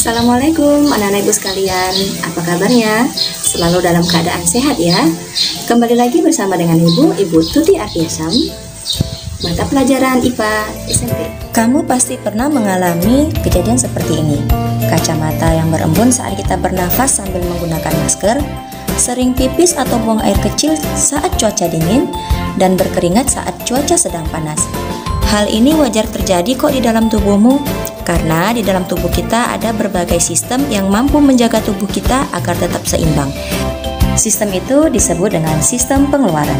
Assalamualaikum anak-anak ibu sekalian, apa kabarnya? Selalu dalam keadaan sehat ya. Kembali lagi bersama dengan Ibu Tuti Ardiasam, mata pelajaran IPA SMP. Kamu pasti pernah mengalami kejadian seperti ini. Kacamata yang berembun saat kita bernafas sambil menggunakan masker, sering pipis atau buang air kecil saat cuaca dingin, dan berkeringat saat cuaca sedang panas. Hal ini wajar terjadi kok di dalam tubuhmu, karena di dalam tubuh kita ada berbagai sistem yang mampu menjaga tubuh kita agar tetap seimbang. Sistem itu disebut dengan sistem pengeluaran.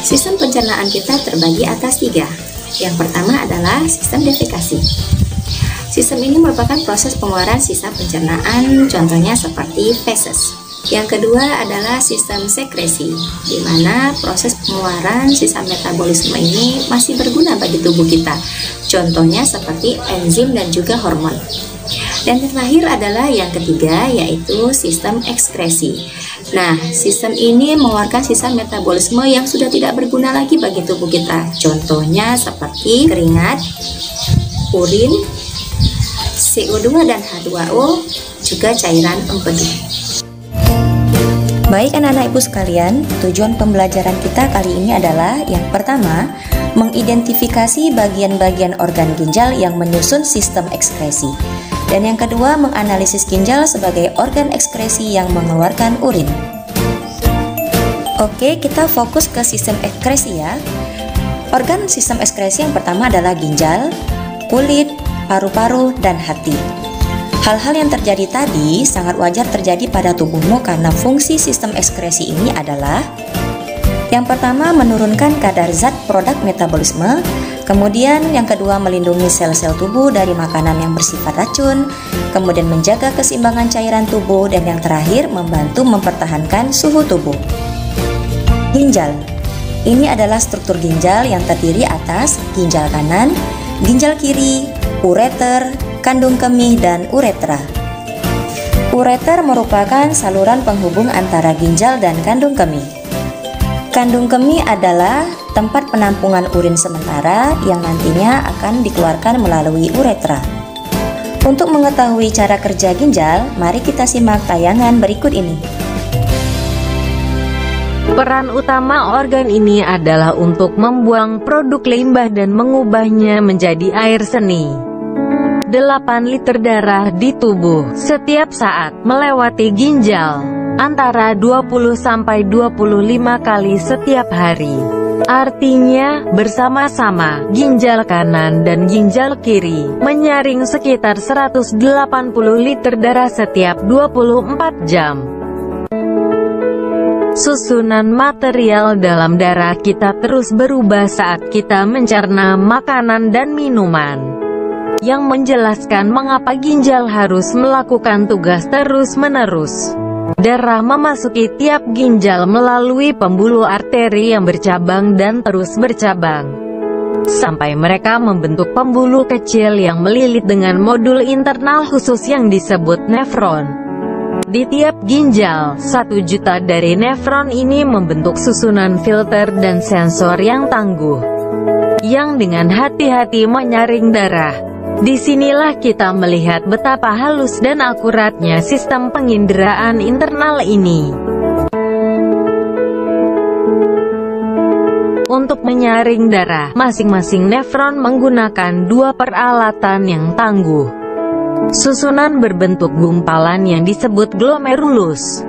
Sistem pencernaan kita terbagi atas 3. Yang pertama adalah sistem defekasi. Sistem ini merupakan proses pengeluaran sisa pencernaan, contohnya seperti feses. Yang kedua adalah sistem sekresi, di mana proses pengeluaran sisa metabolisme ini masih berguna bagi tubuh kita, contohnya seperti enzim dan juga hormon. Dan yang terakhir adalah yang ketiga, yaitu sistem ekskresi. Nah, sistem ini mengeluarkan sisa metabolisme yang sudah tidak berguna lagi bagi tubuh kita, contohnya seperti keringat, urin, CO2 dan H2O, juga cairan empedu. Baik anak-anak ibu sekalian, tujuan pembelajaran kita kali ini adalah yang pertama, mengidentifikasi bagian-bagian organ ginjal yang menyusun sistem ekskresi. Dan yang kedua, menganalisis ginjal sebagai organ ekskresi yang mengeluarkan urin. Oke, kita fokus ke sistem ekskresi ya. Organ sistem ekskresi yang pertama adalah ginjal, kulit, paru-paru, dan hati. Hal-hal yang terjadi tadi sangat wajar terjadi pada tubuhmu karena fungsi sistem ekskresi ini adalah yang pertama, menurunkan kadar zat produk metabolisme, kemudian yang kedua, melindungi sel-sel tubuh dari makanan yang bersifat racun, kemudian menjaga keseimbangan cairan tubuh, dan yang terakhir, membantu mempertahankan suhu tubuh. Ginjal. Ini adalah struktur ginjal yang terdiri atas ginjal kanan, ginjal kiri, ureter, kandung kemih, dan uretra. Ureter merupakan saluran penghubung antara ginjal dan kandung kemih. Kandung kemih adalah tempat penampungan urin sementara yang nantinya akan dikeluarkan melalui uretra. Untuk mengetahui cara kerja ginjal, mari kita simak tayangan berikut ini. Peran utama organ ini adalah untuk membuang produk limbah dan mengubahnya menjadi air seni. 8 liter darah di tubuh setiap saat melewati ginjal, antara 20-25 kali setiap hari. Artinya, bersama-sama, ginjal kanan dan ginjal kiri menyaring sekitar 180 liter darah setiap 24 jam. Susunan material dalam darah kita terus berubah saat kita mencerna makanan dan minuman, yang menjelaskan mengapa ginjal harus melakukan tugas terus-menerus. Darah memasuki tiap ginjal melalui pembuluh arteri yang bercabang dan terus bercabang, sampai mereka membentuk pembuluh kecil yang melilit dengan modul internal khusus yang disebut nefron. Di tiap ginjal, 1 juta dari nefron ini membentuk susunan filter dan sensor yang tangguh, yang dengan hati-hati menyaring darah. Disinilah kita melihat betapa halus dan akuratnya sistem penginderaan internal ini. Untuk menyaring darah, masing-masing nefron menggunakan 2 peralatan yang tangguh. Susunan berbentuk gumpalan yang disebut glomerulus,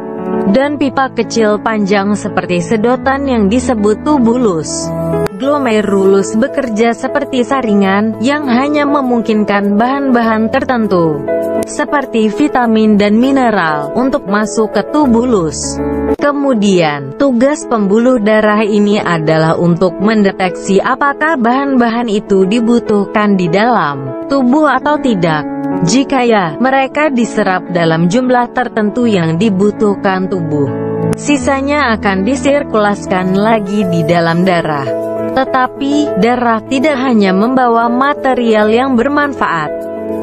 dan pipa kecil panjang seperti sedotan yang disebut tubulus. Glomerulus bekerja seperti saringan, yang hanya memungkinkan bahan-bahan tertentu, seperti vitamin dan mineral, untuk masuk ke tubulus. Kemudian, tugas pembuluh darah ini adalah untuk mendeteksi apakah bahan-bahan itu dibutuhkan di dalam tubuh atau tidak. Jika ya, mereka diserap dalam jumlah tertentu yang dibutuhkan tubuh. Sisanya akan disirkulasikan lagi di dalam darah. Tetapi, darah tidak hanya membawa material yang bermanfaat.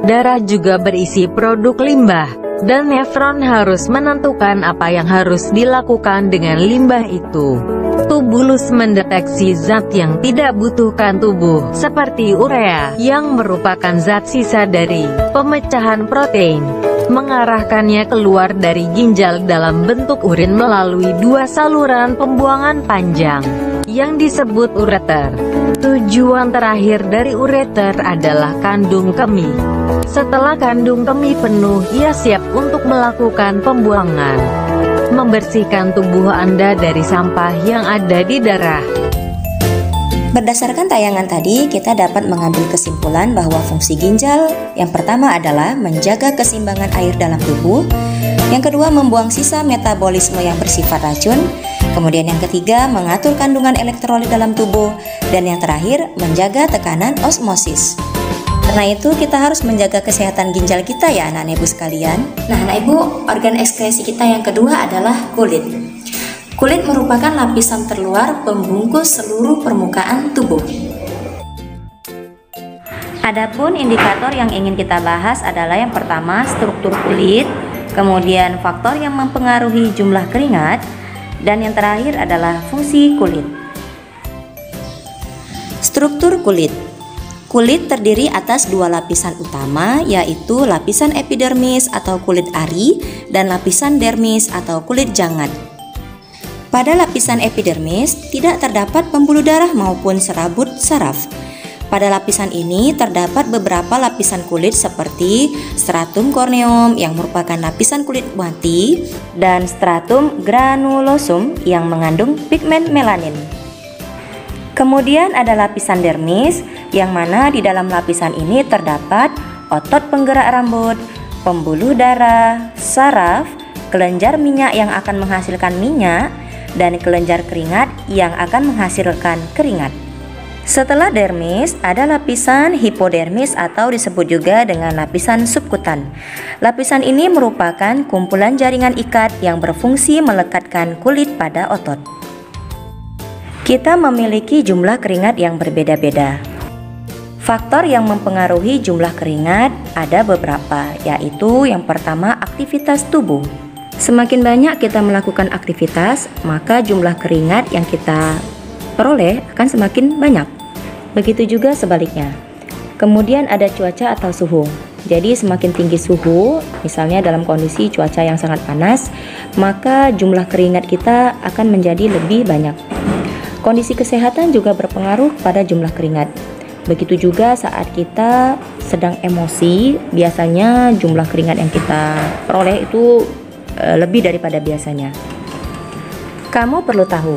Darah juga berisi produk limbah, dan nefron harus menentukan apa yang harus dilakukan dengan limbah itu. Tubulus mendeteksi zat yang tidak butuhkan tubuh, seperti urea, yang merupakan zat sisa dari pemecahan protein, mengarahkannya keluar dari ginjal dalam bentuk urin melalui dua saluran pembuangan panjang, yang disebut ureter. Tujuan terakhir dari ureter adalah kandung kemih. Setelah kandung kemih penuh, ia siap untuk melakukan pembuangan, membersihkan tubuh Anda dari sampah yang ada di darah. Berdasarkan tayangan tadi, kita dapat mengambil kesimpulan bahwa fungsi ginjal yang pertama adalah menjaga keseimbangan air dalam tubuh, yang kedua membuang sisa metabolisme yang bersifat racun, kemudian yang ketiga mengatur kandungan elektrolit dalam tubuh, dan yang terakhir menjaga tekanan osmosis. Karena itu kita harus menjaga kesehatan ginjal kita ya anak-anak ibu sekalian. Nah, anak ibu, organ ekskresi kita yang kedua adalah kulit. Kulit merupakan lapisan terluar pembungkus seluruh permukaan tubuh. Adapun indikator yang ingin kita bahas adalah yang pertama struktur kulit, kemudian faktor yang mempengaruhi jumlah keringat, dan yang terakhir adalah fungsi kulit. Struktur kulit. Kulit terdiri atas dua lapisan utama, yaitu lapisan epidermis atau kulit ari dan lapisan dermis atau kulit jangat. Pada lapisan epidermis tidak terdapat pembuluh darah maupun serabut saraf. Pada lapisan ini terdapat beberapa lapisan kulit seperti stratum corneum yang merupakan lapisan kulit mati dan stratum granulosum yang mengandung pigmen melanin. Kemudian ada lapisan dermis yang mana di dalam lapisan ini terdapat otot penggerak rambut, pembuluh darah, saraf, kelenjar minyak yang akan menghasilkan minyak, dan kelenjar keringat yang akan menghasilkan keringat. Setelah dermis, ada lapisan hipodermis atau disebut juga dengan lapisan subkutan. Lapisan ini merupakan kumpulan jaringan ikat yang berfungsi melekatkan kulit pada otot. Kita memiliki jumlah keringat yang berbeda-beda. Faktor yang mempengaruhi jumlah keringat ada beberapa, yaitu yang pertama aktivitas tubuh. Semakin banyak kita melakukan aktivitas, maka jumlah keringat yang kita peroleh akan semakin banyak. Begitu juga sebaliknya. Kemudian ada cuaca atau suhu. Jadi semakin tinggi suhu, misalnya dalam kondisi cuaca yang sangat panas, maka jumlah keringat kita akan menjadi lebih banyak. Kondisi kesehatan juga berpengaruh pada jumlah keringat. Begitu juga saat kita sedang emosi, biasanya jumlah keringat yang kita peroleh itu lebih daripada biasanya. Kamu perlu tahu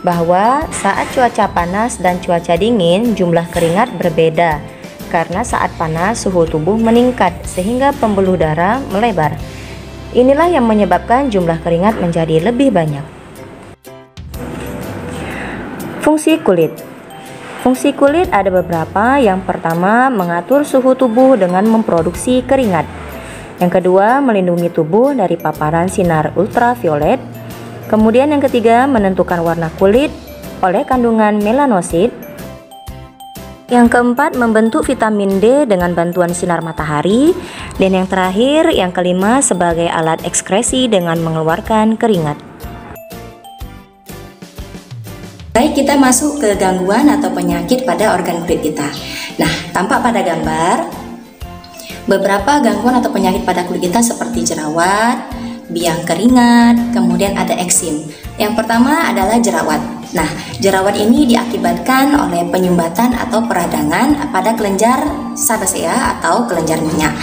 bahwa saat cuaca panas dan cuaca dingin jumlah keringat berbeda, karena saat panas suhu tubuh meningkat sehingga pembuluh darah melebar. Inilah yang menyebabkan jumlah keringat menjadi lebih banyak. Fungsi kulit. Fungsi kulit ada beberapa. Yang pertama, mengatur suhu tubuh dengan memproduksi keringat. Yang kedua, melindungi tubuh dari paparan sinar ultraviolet. Kemudian yang ketiga, menentukan warna kulit oleh kandungan melanosit. Yang keempat, membentuk vitamin D dengan bantuan sinar matahari. Dan yang terakhir, yang kelima, sebagai alat ekskresi dengan mengeluarkan keringat. Baik, kita masuk ke gangguan atau penyakit pada organ kulit kita. Nah, tampak pada gambar beberapa gangguan atau penyakit pada kulit kita seperti jerawat, biang keringat, kemudian ada eksim. Yang pertama adalah jerawat. Nah, jerawat ini diakibatkan oleh penyumbatan atau peradangan pada kelenjar sebasea atau kelenjar minyak.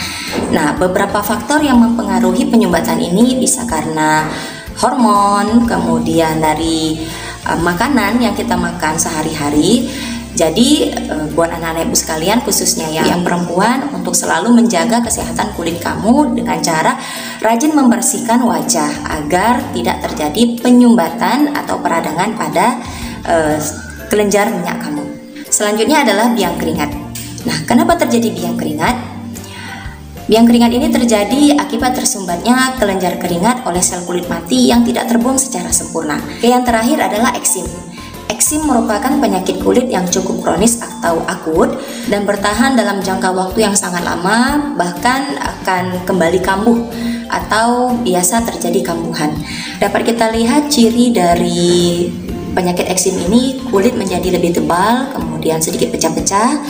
Nah, beberapa faktor yang mempengaruhi penyumbatan ini bisa karena hormon, kemudian dari makanan yang kita makan sehari-hari. Jadi buat anak-anak ibu sekalian, khususnya yang perempuan, untuk selalu menjaga kesehatan kulit kamu dengan cara rajin membersihkan wajah agar tidak terjadi penyumbatan atau peradangan pada kelenjar minyak kamu. Selanjutnya adalah biang keringat. Nah, kenapa terjadi biang keringat? Biang keringat ini terjadi akibat tersumbatnya kelenjar keringat oleh sel kulit mati yang tidak terbuang secara sempurna. Yang terakhir adalah eksim. Eksim merupakan penyakit kulit yang cukup kronis atau akut dan bertahan dalam jangka waktu yang sangat lama, bahkan akan kembali kambuh atau biasa terjadi kambuhan. Dapat kita lihat ciri dari penyakit eksim ini kulit menjadi lebih tebal, kemudian sedikit pecah-pecah,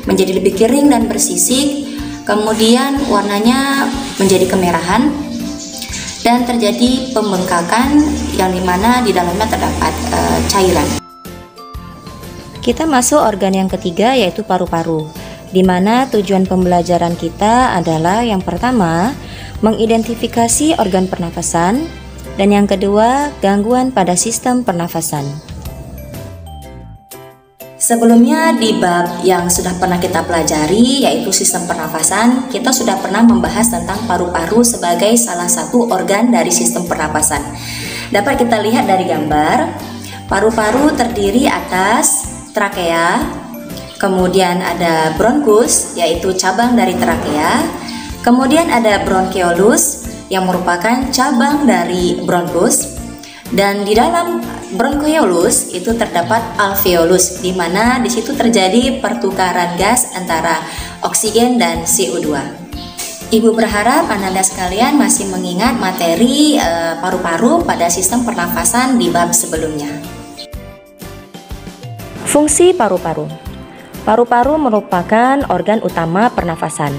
menjadi lebih kering dan bersisik, kemudian warnanya menjadi kemerahan, dan terjadi pembengkakan yang dimana di dalamnya terdapat cairan. Kita masuk organ yang ketiga, yaitu paru-paru, di mana tujuan pembelajaran kita adalah yang pertama, mengidentifikasi organ pernafasan, dan yang kedua, gangguan pada sistem pernafasan. Sebelumnya di bab yang sudah pernah kita pelajari, yaitu sistem pernafasan, kita sudah pernah membahas tentang paru-paru sebagai salah satu organ dari sistem pernafasan. Dapat kita lihat dari gambar, paru-paru terdiri atas trakea, kemudian ada bronkus, yaitu cabang dari trakea, kemudian ada bronkeolus yang merupakan cabang dari bronkus, dan di dalam bronkeolus itu terdapat alveolus, di mana di situ terjadi pertukaran gas antara oksigen dan CO2. Ibu berharap Anda sekalian masih mengingat materi paru-paru pada sistem pernafasan di bab sebelumnya. Fungsi paru-paru. Paru-paru merupakan organ utama pernafasan.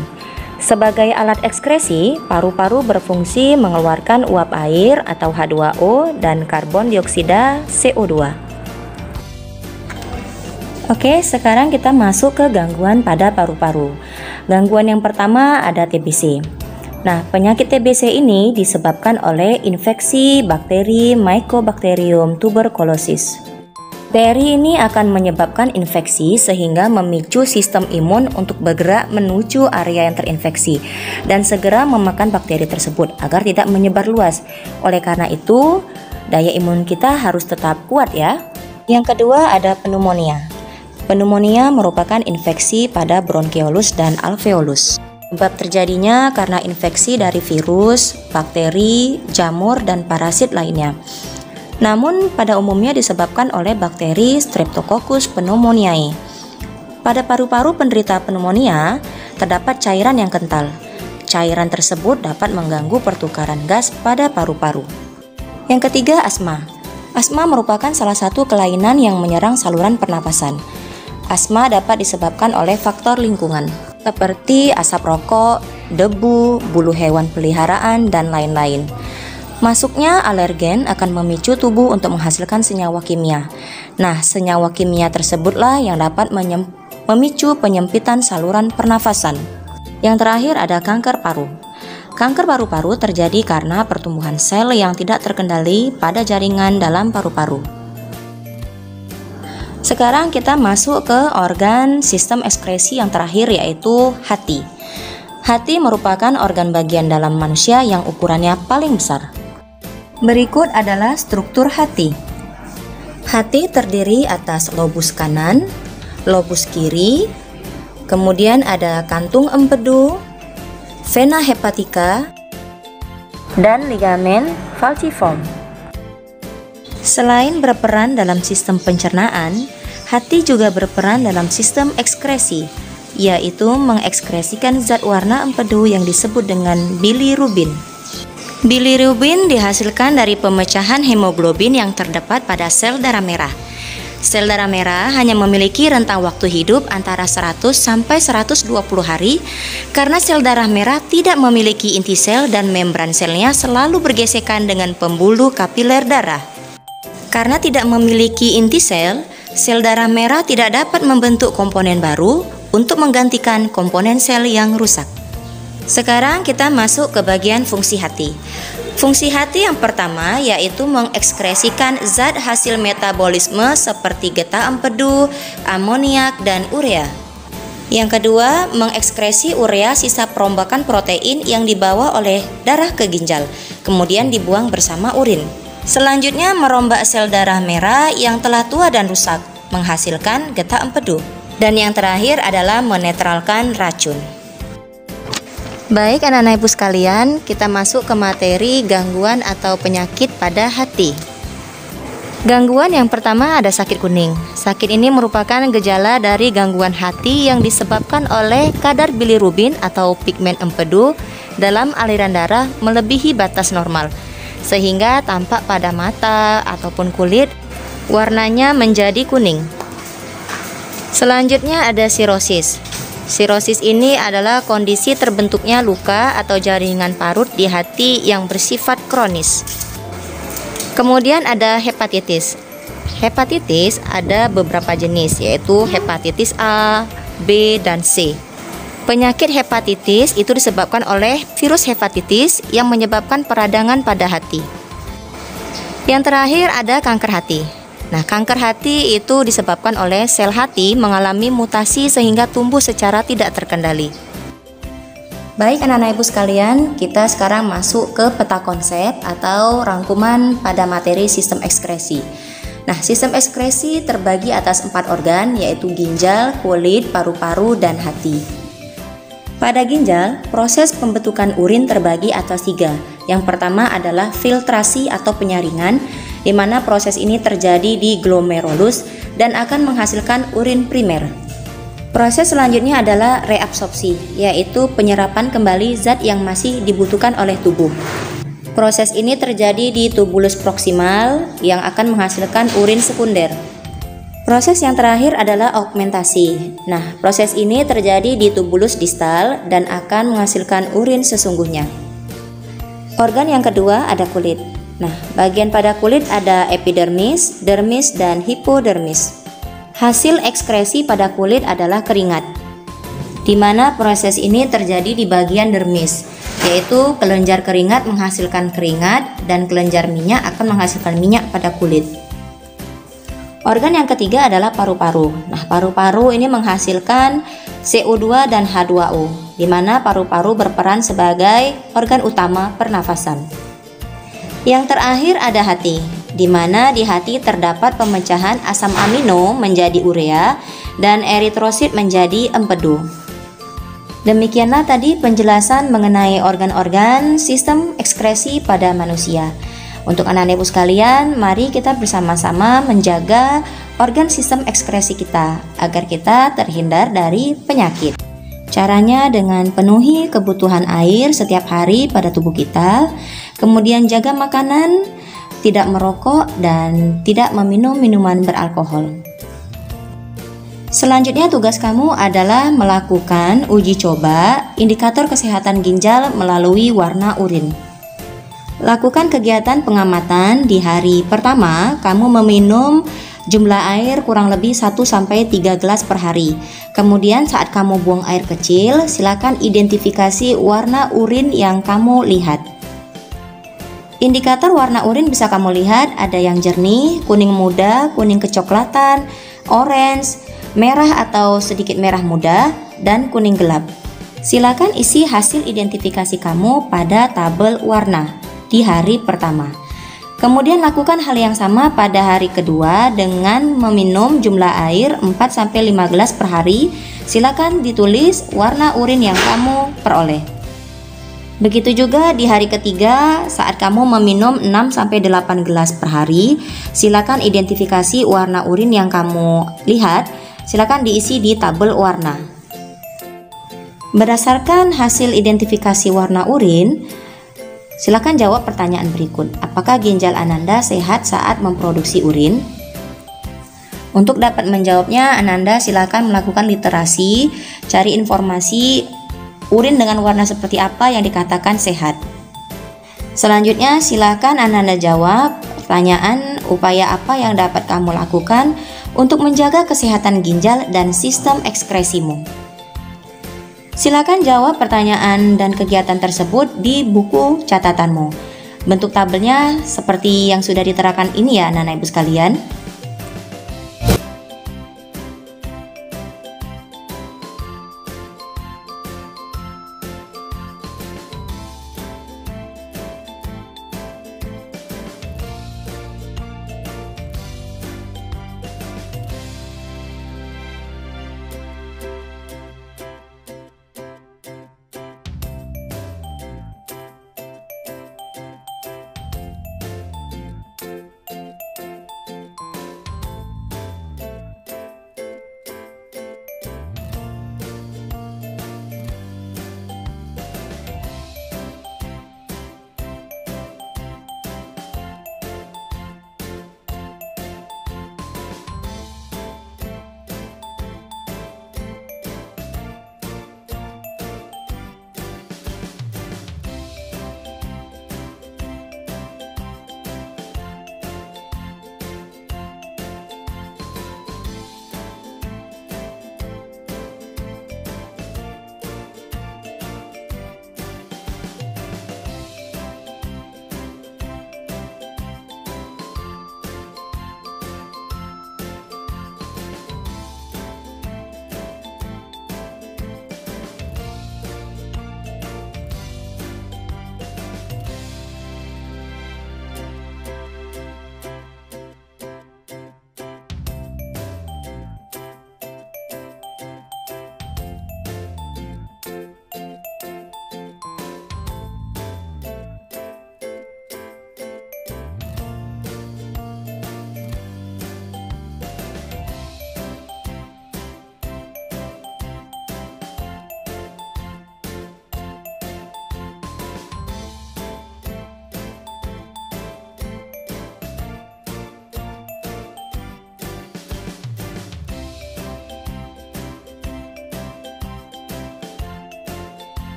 Sebagai alat ekskresi, paru-paru berfungsi mengeluarkan uap air atau H2O dan karbon dioksida CO2. Oke, sekarang kita masuk ke gangguan pada paru-paru. Gangguan yang pertama ada TBC. Nah, penyakit TBC ini disebabkan oleh infeksi bakteri Mycobacterium tuberculosis. Bakteri ini akan menyebabkan infeksi sehingga memicu sistem imun untuk bergerak menuju area yang terinfeksi dan segera memakan bakteri tersebut agar tidak menyebar luas. Oleh karena itu, daya imun kita harus tetap kuat ya. Yang kedua ada pneumonia. Pneumonia merupakan infeksi pada bronkeolus dan alveolus. Sebab terjadinya karena infeksi dari virus, bakteri, jamur, dan parasit lainnya. Namun pada umumnya disebabkan oleh bakteri Streptococcus pneumoniae. Pada paru-paru penderita pneumonia terdapat cairan yang kental. Cairan tersebut dapat mengganggu pertukaran gas pada paru-paru. Yang ketiga, asma. Asma merupakan salah satu kelainan yang menyerang saluran pernapasan. Asma dapat disebabkan oleh faktor lingkungan seperti asap rokok, debu, bulu hewan peliharaan, dan lain-lain. Masuknya alergen akan memicu tubuh untuk menghasilkan senyawa kimia. Nah, senyawa kimia tersebutlah yang dapat memicu penyempitan saluran pernafasan. Yang terakhir ada kanker paru. Kanker paru-paru terjadi karena pertumbuhan sel yang tidak terkendali pada jaringan dalam paru-paru. Sekarang kita masuk ke organ sistem ekskresi yang terakhir, yaitu hati. Hati merupakan organ bagian dalam manusia yang ukurannya paling besar. Berikut adalah struktur hati. Hati terdiri atas lobus kanan, lobus kiri, kemudian ada kantung empedu, vena hepatica, dan ligamen falciform. Selain berperan dalam sistem pencernaan, hati juga berperan dalam sistem ekskresi, yaitu mengekskresikan zat warna empedu yang disebut dengan bilirubin. Bilirubin dihasilkan dari pemecahan hemoglobin yang terdapat pada sel darah merah. Sel darah merah hanya memiliki rentang waktu hidup antara 100 sampai 120 hari karena sel darah merah tidak memiliki inti sel dan membran selnya selalu bergesekan dengan pembuluh kapiler darah. Karena tidak memiliki inti sel, sel darah merah tidak dapat membentuk komponen baru untuk menggantikan komponen sel yang rusak. Sekarang kita masuk ke bagian fungsi hati. Fungsi hati yang pertama yaitu mengekskresikan zat hasil metabolisme seperti getah empedu, amoniak, dan urea. Yang kedua, mengekskresi urea sisa perombakan protein yang dibawa oleh darah ke ginjal, kemudian dibuang bersama urin. Selanjutnya, merombak sel darah merah yang telah tua dan rusak, menghasilkan getah empedu. Dan yang terakhir adalah menetralkan racun. Baik anak-anak ibu sekalian, kita masuk ke materi gangguan atau penyakit pada hati. Gangguan yang pertama ada sakit kuning. Sakit ini merupakan gejala dari gangguan hati yang disebabkan oleh kadar bilirubin atau pigmen empedu dalam aliran darah melebihi batas normal, sehingga tampak pada mata ataupun kulit warnanya menjadi kuning. Selanjutnya ada sirosis. Sirosis ini adalah kondisi terbentuknya luka atau jaringan parut di hati yang bersifat kronis. Kemudian ada hepatitis. Hepatitis ada beberapa jenis, yaitu hepatitis A, B, dan C. Penyakit hepatitis itu disebabkan oleh virus hepatitis yang menyebabkan peradangan pada hati. Yang terakhir ada kanker hati. Nah, kanker hati itu disebabkan oleh sel hati mengalami mutasi sehingga tumbuh secara tidak terkendali. Baik anak-anak ibu sekalian, kita sekarang masuk ke peta konsep atau rangkuman pada materi sistem ekskresi. Nah, sistem ekskresi terbagi atas 4 organ, yaitu ginjal, kulit, paru-paru, dan hati. Pada ginjal, proses pembentukan urin terbagi atas 3. Yang pertama adalah filtrasi atau penyaringan, di mana proses ini terjadi di glomerulus dan akan menghasilkan urin primer. Proses selanjutnya adalah reabsorpsi, yaitu penyerapan kembali zat yang masih dibutuhkan oleh tubuh. Proses ini terjadi di tubulus proksimal yang akan menghasilkan urin sekunder. Proses yang terakhir adalah augmentasi. Nah, proses ini terjadi di tubulus distal dan akan menghasilkan urin sesungguhnya. Organ yang kedua ada kulit. Nah, bagian pada kulit ada epidermis, dermis, dan hipodermis. Hasil ekskresi pada kulit adalah keringat, di mana proses ini terjadi di bagian dermis, yaitu kelenjar keringat menghasilkan keringat dan kelenjar minyak akan menghasilkan minyak pada kulit. Organ yang ketiga adalah paru-paru. Nah, paru-paru ini menghasilkan CO2 dan H2O, di mana paru-paru berperan sebagai organ utama pernafasan. Yang terakhir ada hati, di mana di hati terdapat pemecahan asam amino menjadi urea dan eritrosit menjadi empedu. Demikianlah tadi penjelasan mengenai organ-organ sistem ekskresi pada manusia. Untuk anak-anak ibu sekalian, mari kita bersama-sama menjaga organ sistem ekskresi kita agar kita terhindar dari penyakit. Caranya dengan penuhi kebutuhan air setiap hari pada tubuh kita, kemudian jaga makanan, tidak merokok, dan tidak meminum minuman beralkohol. Selanjutnya tugas kamu adalah melakukan uji coba indikator kesehatan ginjal melalui warna urin. Lakukan kegiatan pengamatan di hari pertama, kamu meminum jumlah air kurang lebih 1-3 gelas per hari. Kemudian saat kamu buang air kecil, silakan identifikasi warna urin yang kamu lihat. Indikator warna urin bisa kamu lihat ada yang jernih, kuning muda, kuning kecoklatan, orange, merah atau sedikit merah muda, dan kuning gelap. Silakan isi hasil identifikasi kamu pada tabel warna di hari pertama. Kemudian lakukan hal yang sama pada hari kedua dengan meminum jumlah air 4-5 gelas per hari. Silakan ditulis warna urin yang kamu peroleh. Begitu juga di hari ketiga saat kamu meminum 6-8 gelas per hari. Silakan identifikasi warna urin yang kamu lihat. Silakan diisi di tabel warna. Berdasarkan hasil identifikasi warna urin, silakan jawab pertanyaan berikut. Apakah ginjal Ananda sehat saat memproduksi urin? Untuk dapat menjawabnya, Ananda silakan melakukan literasi, cari informasi urin dengan warna seperti apa yang dikatakan sehat. Selanjutnya, silakan Ananda jawab pertanyaan upaya apa yang dapat kamu lakukan untuk menjaga kesehatan ginjal dan sistem ekskresimu. Silakan jawab pertanyaan dan kegiatan tersebut di buku catatanmu. Bentuk tabelnya seperti yang sudah diterakan ini ya anak-anak ibu sekalian.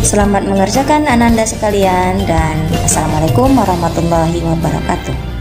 Selamat mengerjakan Ananda sekalian dan Assalamualaikum warahmatullahi wabarakatuh.